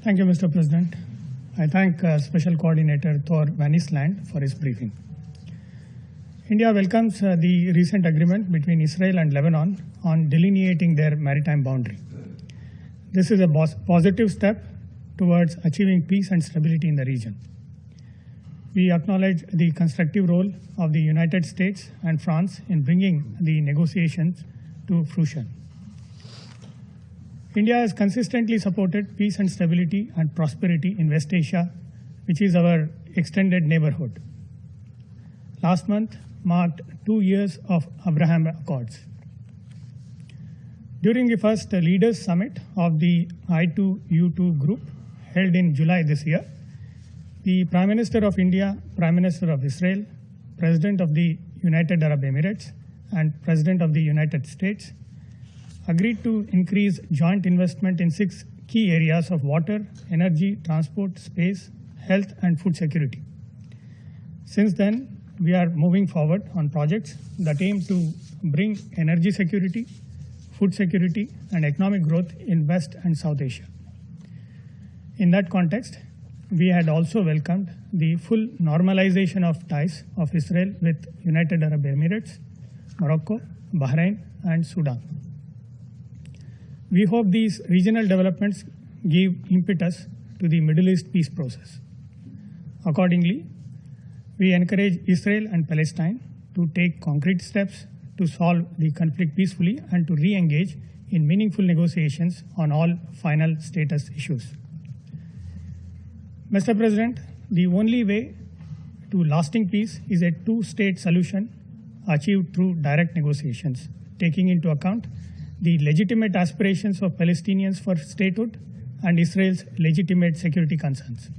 Thank you, Mr. President. I thank Special Coordinator Thor Vanisland for his briefing. India welcomes the recent agreement between Israel and Lebanon on delineating their maritime boundary. This is a positive step towards achieving peace and stability in the region. We acknowledge the constructive role of the United States and France in bringing the negotiations to fruition. India has consistently supported peace and stability and prosperity in West Asia, which is our extended neighborhood. Last month marked 2 years of Abraham Accords. During the first Leaders Summit of the I2U2 group held in July this year, the Prime Minister of India, Prime Minister of Israel, President of the United Arab Emirates, and President of the United States agreed to increase joint investment in 6 key areas of water, energy, transport, space, health, and food security. Since then, we are moving forward on projects that aim to bring energy security, food security, and economic growth in West and South Asia. In that context, we had also welcomed the full normalization of ties of Israel with United Arab Emirates, Morocco, Bahrain, and Sudan. We hope these regional developments give impetus to the Middle East peace process. Accordingly, we encourage Israel and Palestine to take concrete steps to solve the conflict peacefully and to re-engage in meaningful negotiations on all final status issues. Mr. President, the only way to lasting peace is a two-state solution achieved through direct negotiations, taking into account the legitimate aspirations of Palestinians for statehood and Israel's legitimate security concerns.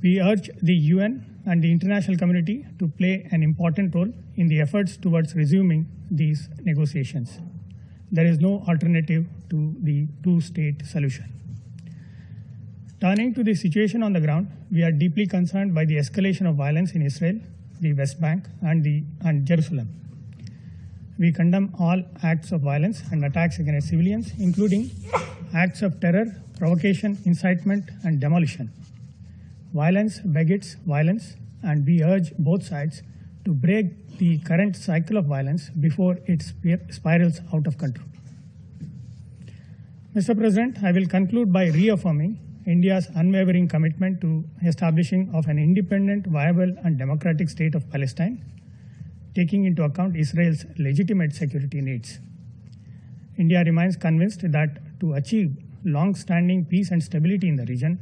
We urge the UN and the international community to play an important role in the efforts towards resuming these negotiations. There is no alternative to the two-state solution. Turning to the situation on the ground, we are deeply concerned by the escalation of violence in Israel, the West Bank, and Jerusalem. We condemn all acts of violence and attacks against civilians, including acts of terror, provocation, incitement, and demolition. Violence begets violence, and we urge both sides to break the current cycle of violence before it spirals out of control. Mr. President, I will conclude by reaffirming India's unwavering commitment to establishing of an independent, viable, and democratic state of Palestine, taking into account Israel's legitimate security needs. India remains convinced that to achieve long-standing peace and stability in the region,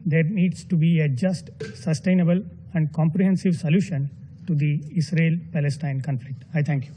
there needs to be a just, sustainable, and comprehensive solution to the Israel-Palestine conflict. I thank you.